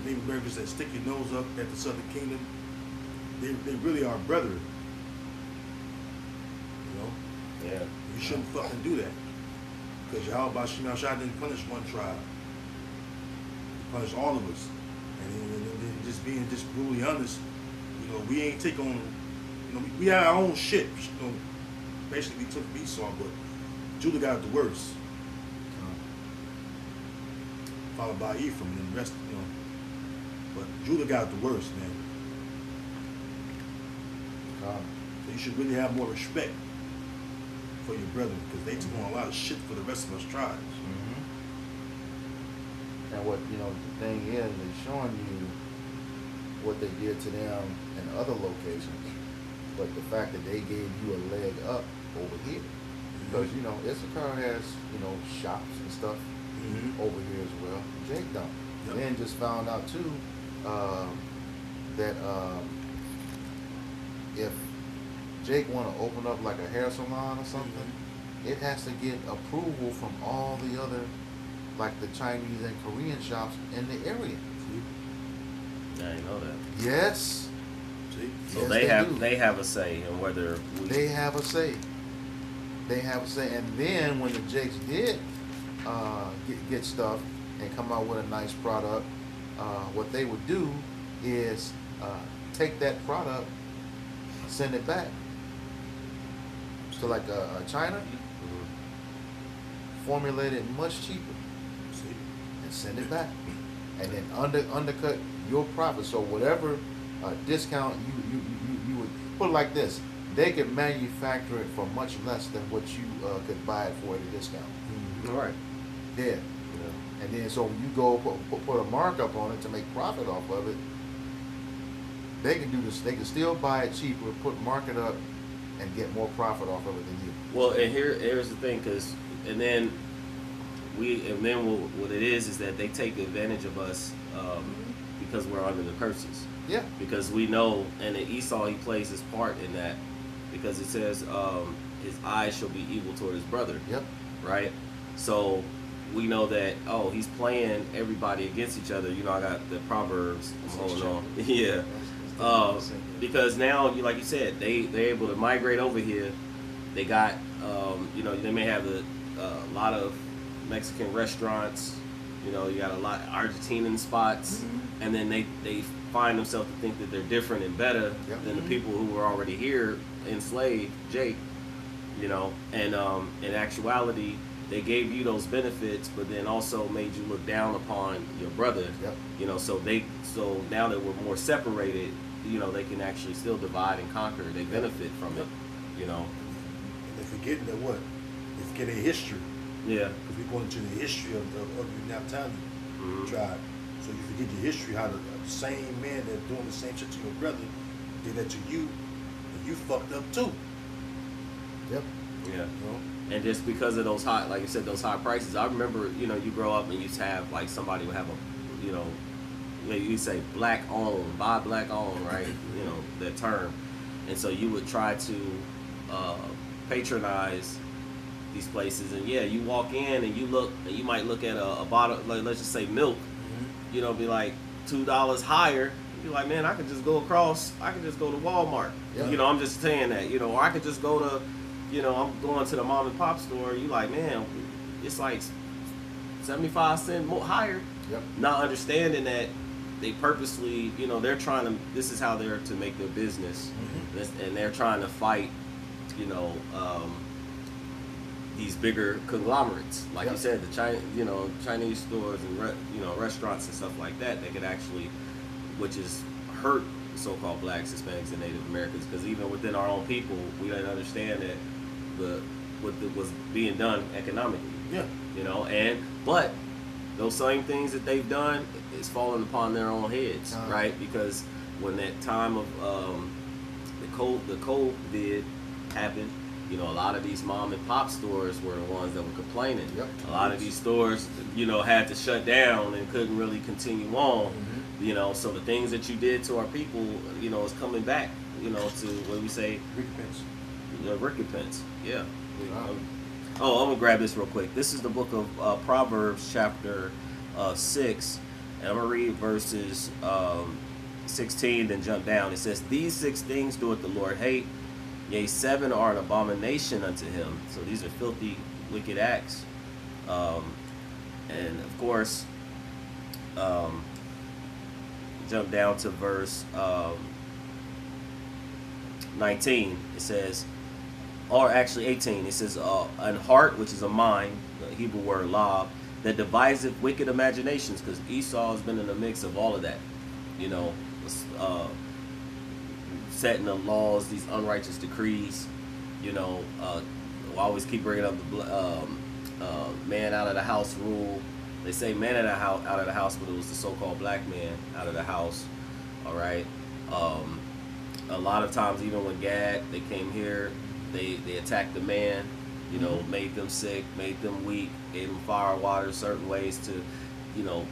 Native Americans that stick your nose up at the Southern Kingdom, they really are brethren. Yeah. You shouldn't fucking do that. Because Yahweh Shai didn't punish one tribe. punish all of us. And just being just brutally honest, you know, we ain't take on, you know, we had our own shit. You know, basically we took Esau, but Judah got it the worst. Followed by Ephraim and the rest, you know. But Judah got it the worst, man. So you should really have more respect for your brethren, because they took on a lot of shit for the rest of us tribes. And what, you know, the thing is, they're showing you what they did to them in other locations, but the fact that they gave you a leg up over here, because, you know, Issachar has, you know, shops and stuff over here as well. Jake don't. Yep. Then just found out too that if Jake want to open up like a hair salon or something, it has to get approval from all the other, like the Chinese and Korean shops in the area. I didn't know that. Yes. So Yes, they have a say in whether they have a say. They have a say, and then when the Jakes did get stuff and come out with a nice product, what they would do is take that product, send it back to like China, formulate it much cheaper, and send it back, and then undercut your profit. So whatever discount you would put it like this, they could manufacture it for much less than what you could buy it for at a discount. All right. Yeah. And then so when you go put a markup on it to make profit off of it, they can do this. They can still buy it cheaper, mark it up, and get more profit off of it than you. Well, and here's the thing, what it is that they take advantage of us because we're under the curses. Yeah. Because we know, and Esau, he plays his part in that, because it says his eyes shall be evil toward his brother. Yep. Right. So we know that he's playing everybody against each other. You know, I got the Proverbs going on. Yeah. Because now, like you said, they're able to migrate over here. They got, you know, they may have a lot of Mexican restaurants. You know, you got a lot of Argentinian spots, and then they find themselves to think that they're different and better than the people who were already here enslaved, Jake. You know, and in actuality, they gave you those benefits, but then also made you look down upon your brother. Yep. You know, so now that we're more separated, you know, they can actually still divide and conquer. They benefit from it. You know. And they're forgetting that what? They're forgetting history. Yeah. Because we're going into the history of the Naphtali tribe. So you forget the history, how the same man that's doing the same shit to your brother did that to you, and you fucked up too. Yep. Yeah. You know? And just because of those high, like you said, those high prices, I remember, you know, you grow up and you used to have, like, somebody would have a, you know, you say black owned, buy black owned, right? You know, that term. And so you would try to patronize these places, and yeah, you walk in and you look, and you might look at a bottle, like, let's just say milk, you know, be like $2 higher. You're like, man, I could just go across, I could just go to Walmart. Yeah. You know, I'm just saying that, you know, or I could just go to, you know, I'm going to the mom and pop store. You like, man, it's like 75 cents more higher. Yep. Not understanding that they purposely, you know, they're trying to, this is how they're to make their business, and they're trying to fight, you know, these bigger conglomerates, like you said, the Chinese stores and restaurants and stuff like that. They could actually, which is hurt so-called blacks, Hispanics, and Native Americans, because even within our own people, we didn't understand that what was being done economically. Yeah. You know, but those same things that they've done is falling upon their own heads, right? Because when that time of the COVID happened, you know, a lot of these mom and pop stores were the ones that were complaining. Yep. A lot of these stores, you know, had to shut down and couldn't really continue on. You know, so the things that you did to our people, you know, is coming back, you know, to what do we say? Recompense. Recompense. Yeah. Wow. Oh, I'm gonna grab this real quick. This is the book of Proverbs, chapter 6, and I'm gonna read verses 16, then jump down. It says, "These 6 things doeth the Lord hate, yea, 7 are an abomination unto him." So these are filthy, wicked acts. And of course, Jump down to verse 19. It says, or actually 18. It says, an heart, which is a mind, the Hebrew word lab, that deviseth wicked imaginations, because Esau has been in the mix of all of that. You know, setting the laws, these unrighteous decrees. You know, I always keep bringing up the man out of the house rule. They say man out of the house, but it was the so-called black man out of the house. All right. A lot of times, even when Gad, they came here, they attacked the man. You know, made them sick, made them weak, gave them fire, water, certain ways to, you know,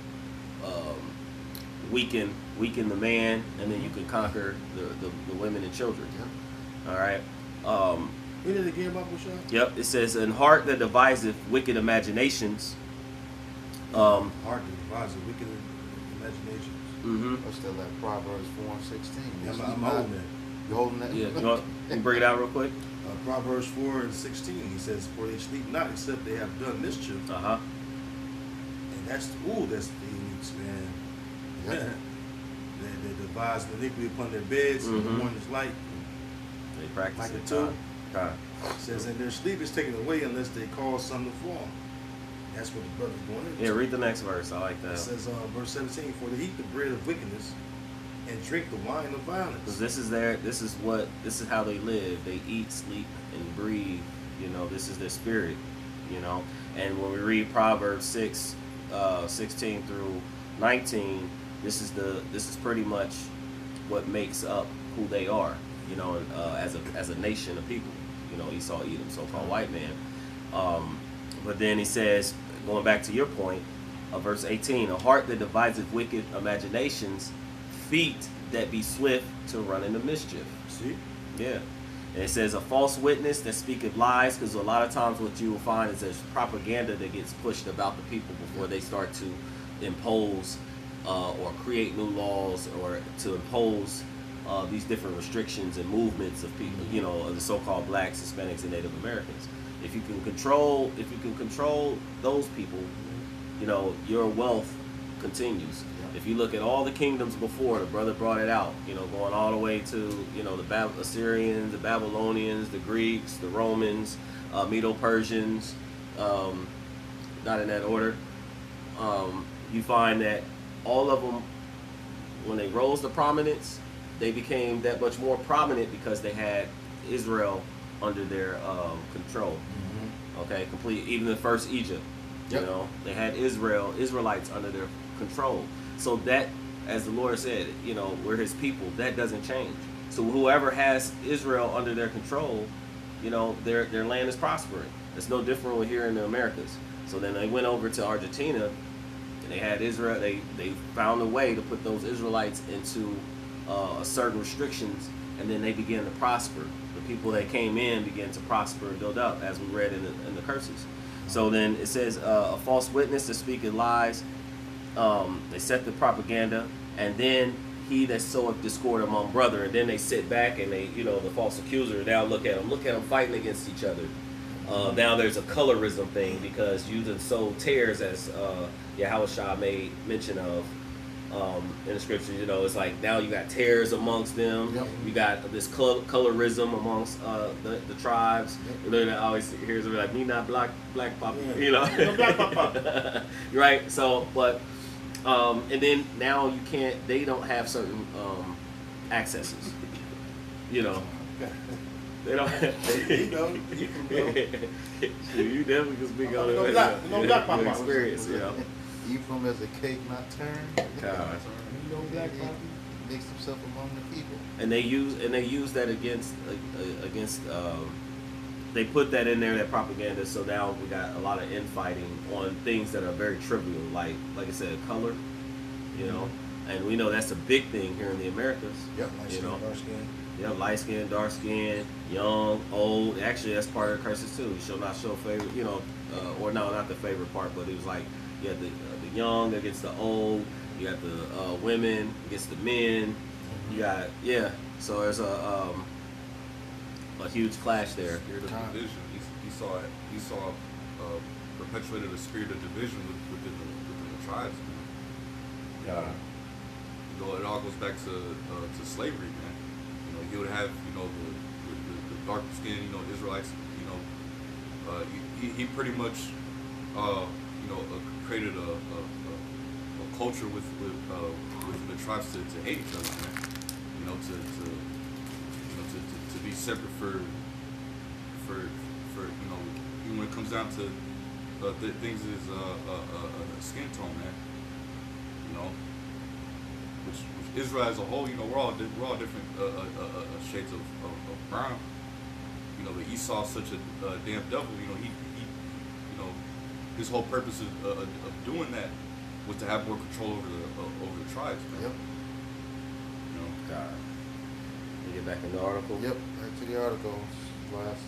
weaken the man, and then you can conquer the women and children. All right. Read it again, Bible Shop. Yep. It says, "An heart that deviseth wicked imaginations." Heart that deviseth wicked imaginations. Mm-hmm. That's still that Proverbs 4:16. I'm holding that. You holding that? Yeah. You can bring it out real quick. Proverbs 4:16. He says, "For they sleep not, except they have done mischief." And that's the elites, man. Yeah. They devise iniquity upon their beds, and the morning is light. They practice like it a tool. It says, and their sleep is taken away unless they cause some to fall. That's what the brother's going into. Yeah, read the next verse. I like that. It says, verse 17, "For they eat the bread of wickedness and drink the wine of violence." Because this is how they live. They eat, sleep, and breathe. You know, this is their spirit. You know, and when we read Proverbs 6:16 through 19, this is pretty much what makes up who they are. You know, as a nation of people. You know, Esau, Edom, so-called white man. But then he says, going back to your point, verse 18, "A heart that deviseth wicked imaginations, feet that be swift to run into mischief." See? Yeah. And it says, "A false witness that speaketh lies," because a lot of times what you will find is there's propaganda that gets pushed about the people before they start to impose or create new laws or to impose these different restrictions and movements of people, you know, of the so-called blacks, Hispanics, and Native Americans. If you can control those people, you know, your wealth continues. If you look at all the kingdoms before, the brother brought it out, you know, going all the way to, you know, the Assyrians, the Babylonians, the Greeks, the Romans, Medo-Persians, not in that order. You find that all of them, when they rose to prominence, they became that much more prominent because they had Israel under their control. Okay, complete. Even the first Egypt, you know, they had Israelites under their control. So that, as the Lord said, you know, we're His people. That doesn't change. So whoever has Israel under their control, you know, their land is prospering. It's no different with here in the Americas. So then they went over to Argentina, and they had Israel. They found a way to put those Israelites into certain restrictions, and then they began to prosper. The people that came in began to prosper and build up, as we read in the curses. So then it says, "A false witness to speak lies." They set the propaganda, and then he that soweth discord among brother, and then they sit back and they, you know, the false accuser, now look at them fighting against each other. Now there's a colorism thing because you done sowed tares, as Yahushua made mention of in the scripture. You know, it's like now you got tares amongst them. You got this colorism amongst the tribes. You know, I always hears it like, "Me not black papa," you know. Black papa. Right. So, but and then now you can't. They don't have certain accesses. You know. They don't. You know. You definitely can speak on it. Black papa experience. You know. Ephraim as a cake not turned. God. Black papa mixed himself among the people. And they use that against they put that in there, that propaganda. So now we got a lot of infighting on things that are very trivial, like I said, color, you know, and we know that's a big thing here in the Americas. Yep, light skin, dark skin. Yeah, light skin, dark skin, young, old. Actually, that's part of the curses too. You shall not show favor, you know, or no, not the favorite part, but it was like you had the young against the old. You got the women against the men. You got So there's a huge clash there. Spirit of division. He saw, perpetuated a spirit of division within the tribes. You know, it all goes back to slavery, man. You know, he would have, you know, the dark skin, you know, Israelites, you know, he pretty much, you know, created a culture with the tribes to hate each other, man. You know, to be separate for you know, even when it comes down to things is skin tone, man. You know, which Israel as a whole, you know, we're all different shades of brown. You know, but Esau's such a damn devil. You know, he you know, his whole purpose of doing that was to have more control over the tribes, man. Yep. You know, God. You get back in the article. Yep. Back to the article. Last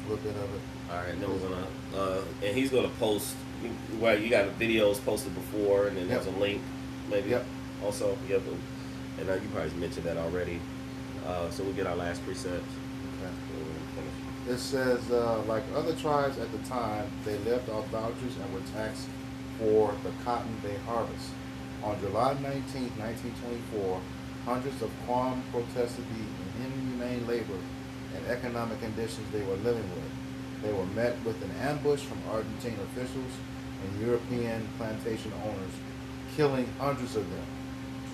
little bit of it. All right, and then we're gonna, and he's gonna post. Well, you got the videos posted before, and then there's a link, maybe. Yep. Also, yep. And you probably mentioned that already. So we'll get our last precepts. It says, like other tribes at the time, they lived off vouchers and were taxed for the cotton they harvest. On July 19, 1924, hundreds of Quam protested the inhumane labor and economic conditions they were living with. They were met with an ambush from Argentine officials and European plantation owners, killing hundreds of them.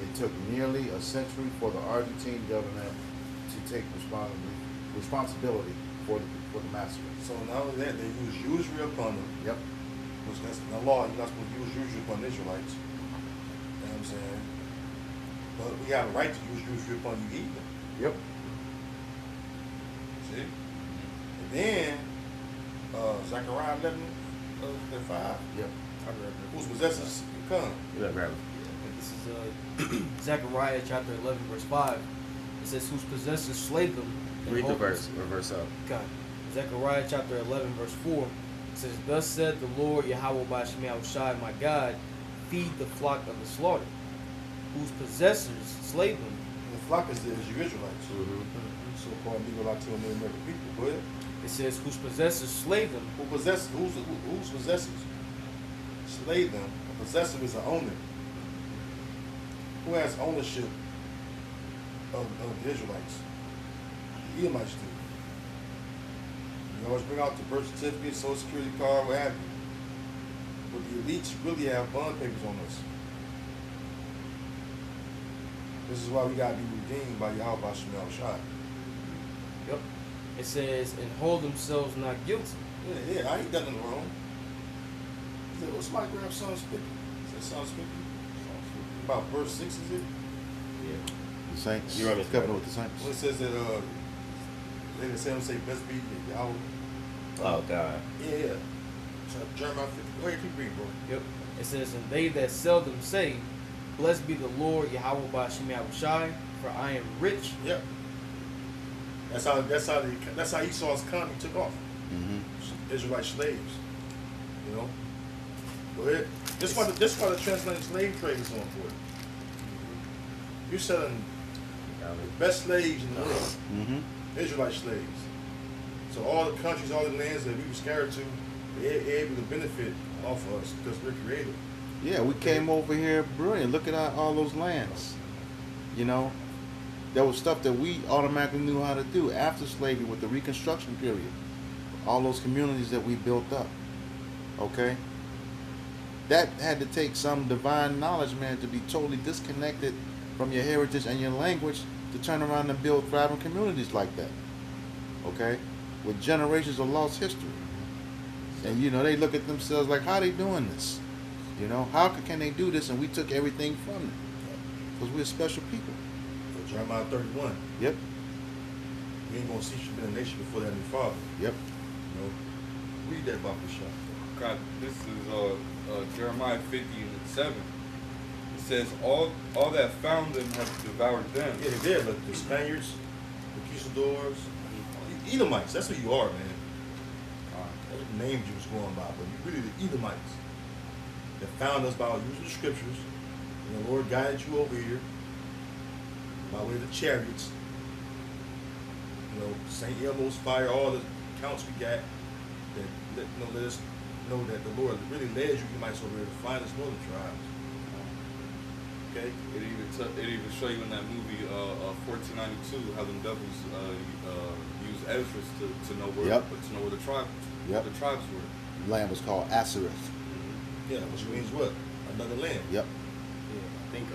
It took nearly a century for the Argentine government to take responsibility for the massacre. So not only that, they use usury upon them. Yep. Which that's in the law, you're not supposed to use usury upon Israelites. You know what I'm saying? But we have a right to use usury upon you either. Yep. See? And then Zechariah 11, 5. Yep. Whose possesses come. Yeah, grab it. This is Zechariah chapter 11, verse 5. It says, whose possessors slay them. Read the verse, reverse up. God. Zechariah chapter 11, verse 4. It says, thus said the Lord Yahweh by Shemiah Shai, my God, feed the flock of the slaughter, whose possessors slay them. The flock is you Israelites. So-called Negro Latino American people. Go ahead. It says, whose possessors slay them. Whose possessors slay them. A possessor is an owner. Who has ownership of the Israelites? The Edomites do. You always bring out the birth certificate, social security card, what have you. But the elites really have bond papers on us. This is why we gotta be redeemed by Yahweh Shemel Shai. Yep. It says, and hold themselves not guilty. Yeah, I ain't done nothing wrong. He said, well, somebody grab Psalms 50. He said, Psalms 50? About verse 6, is it? Yeah. The Saints. You're on this covenant with the Saints. Well, it says that, they didn't say, blessed be Yahweh. Oh, God. Yeah. So, Jeremiah 50. Go ahead, keep reading, bro. Yep. It says, and they that seldom say, blessed be the Lord Yahweh by Shemiah Shai, for I am rich. Yep. That's how Esau's economy took off. Israelite slaves. You know? Go ahead. This why the transatlantic slave trade is so important. You're selling the best slaves in the world. Israelite slaves. So all the countries, all the lands that we were scattered to, they're able to benefit off of us because we're creative. Yeah, we came over here brilliant. Look at all those lands. You know, there was stuff that we automatically knew how to do after slavery with the Reconstruction period. All those communities that we built up. Okay? That had to take some divine knowledge, man, to be totally disconnected from your heritage and your language to turn around and build thriving communities like that. Okay? With generations of lost history. And, you know, they look at themselves like, how are they doing this? You know, how can they do this? And we took everything from them. Because we're special people. So Jeremiah 31. Yep. We ain't going to cease to be a nation before that new Father. Yep. You know, read that about the shop. God, this is Jeremiah 50 and 7. It says, all that found them have devoured them. Yeah, they did. Look, the Spaniards, the Conquistadors, Edomites. That's who you are, man. That's the names you was going by, but you really the Edomites that found us by using the scriptures. And the Lord guided you over here by way of the chariots. You know, St. Elmo's fire, all the counts we got that let us know that the Lord really led you mites over here to find us northern tribes. Okay. It even show you in that movie 1492 how them devils use Ezra's to know where the tribes were. The land was called Ashereth. Yeah, which means what? Another land. Yep. Yeah, I think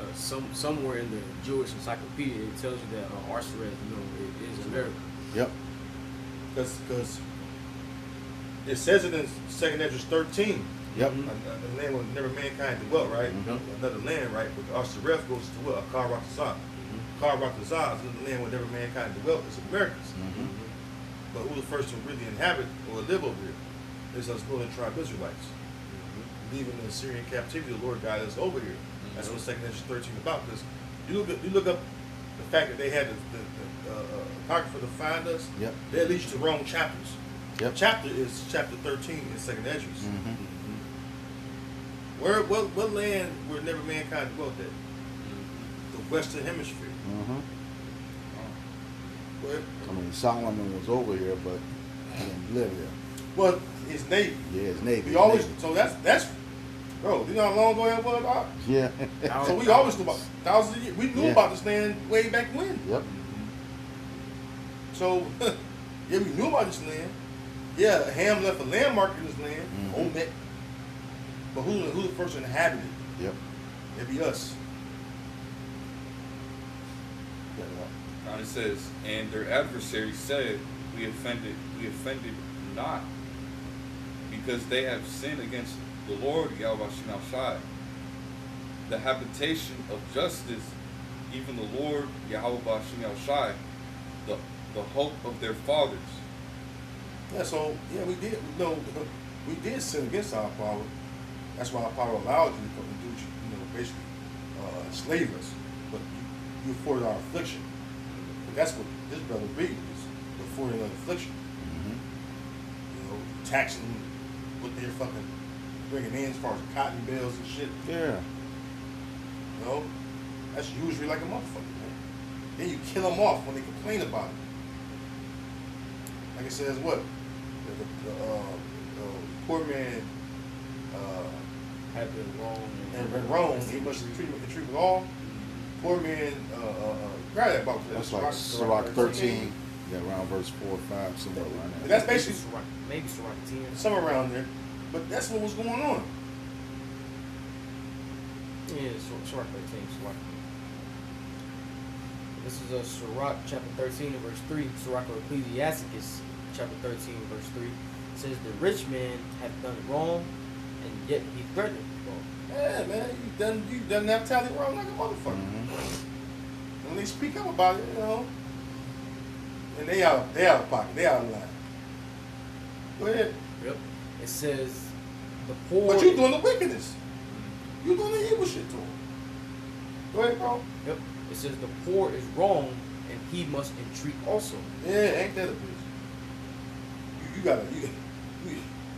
somewhere in the Jewish encyclopedia it tells you that Arsaret, it is America. Yep. Because it says it in 2nd Ezra 13. Yep. A land where never mankind dwelt, right? Another land, right? But Arsaret goes to what? Kar-Ratazah. Kar-Ratazah is another land where never mankind dwelt. It's Americans. But who the first to really inhabit or live over here? It's us northern tribe Israelites. Leaving the Assyrian captivity, the Lord guided us over here. That's what 2nd Ezra 13 about. Because you look up the fact that they had the apocrypha to find us. Yep. That leads you to wrong chapters. Yep. Chapter is chapter 13 in 2nd Ezra. What land where never mankind dwelt at? The Western Hemisphere. Where? I mean, Solomon was over here, but he didn't live here. Well, his navy. Yeah, his navy. We always so that's bro. You know how long ago that was? Doc? Yeah. So we always knew about thousands of years. We knew about this land way back when. Yep. So yeah, we knew about this land. Yeah, Ham left a landmark in this land. Omet. But who the first inhabited? Yep. It'd be us. And it says, and their adversaries said, we offended not, because they have sinned against the Lord Yahweh Shai, the habitation of justice, even the Lord Yahweh Shai, the hope of their fathers. Yeah, so yeah, we did. We did sin against our power. That's why our power allowed you to come and do, basically enslave us. But you afforded our affliction. But that's what this brother Reed was affording an affliction. Taxing what they're fucking bringing in as far as cotton bales and shit. Yeah. That's usually like a motherfucker, man. Then you kill them off when they complain about it. Like it says what? The poor man had been wrong and been wrong. He must treat with all. Poor man, grab that box. That's like Sirach 13. Yeah, around verse 4 or 5, somewhere around there. That's basically maybe Sirach 10. Somewhere around there. But that's what was going on. Yeah, Sirach 13. Sirach. This is Sirach chapter 13 verse 3. Sirach of Ecclesiasticus chapter 13 verse 3. It says the rich man hath done wrong, and yet he threatened wrong. Yeah, man, you done have tally wrong like a motherfucker. When they speak up about it, and they out of pocket, they out of line. Go ahead. Yep. It says the poor. But you doing the wickedness. You doing the evil shit to them. Go ahead, bro. Yep. It says the poor is wrong, and he must entreat also. Yeah, ain't that a bitch? You gotta.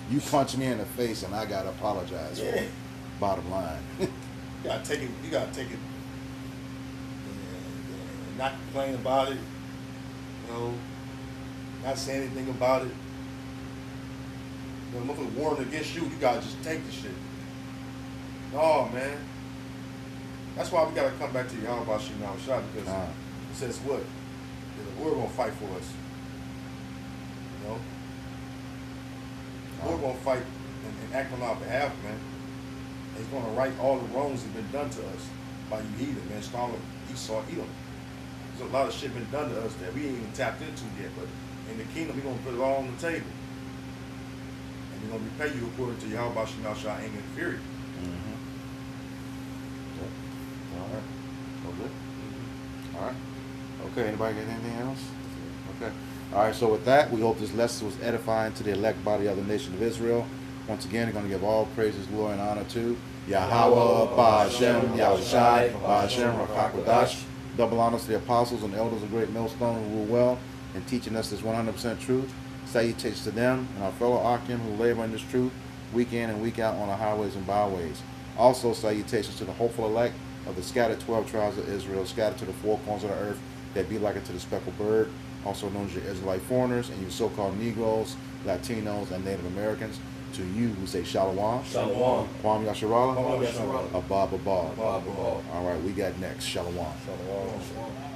You punch me in the face, and I gotta apologize for it. Bottom line. You gotta take it. You gotta take it. And not complain about it. Not say anything about it. When motherfucker warning against you, you gotta just take the shit. No, man. That's why we gotta come back to Yahweh Shai, because it says what? That the Lord gonna fight for us. The Lord gonna fight and act on our behalf, man. And he's gonna right all the wrongs that been done to us by you heathen, man. Stalin, Esau, Edom. There's a lot of shit been done to us that we ain't even tapped into yet, but in the kingdom, we're gonna put it all on the table. And we're gonna repay you according to Yahweh Shai anger and fury. All right. All good? All right. Okay, anybody got anything else? Okay. All right, so with that, we hope this lesson was edifying to the elect body of the nation of Israel. Once again, we're going to give all praises, glory, and honor to Yahweh, Ba'ashem, Yahushai, Ba'ashem, Rakakwadash. Double honors to the apostles and elders of Great Millstone who rule well in teaching us this 100% truth. Salutations to them and our fellow Akim who labor in this truth week in and week out on the highways and byways. Also, salutations to the hopeful elect of the scattered 12 tribes of Israel, scattered to the four corners of the earth, that be like it to the speckled bird, also known as your Israelite foreigners and you so-called Negroes, Latinos, and Native Americans. To you, we say Shalom. Shalom. Kwam Yasharala. Kwam Yasharala. Abab Abab. Abab Abab. All right, we got next. Shalom. Shalom.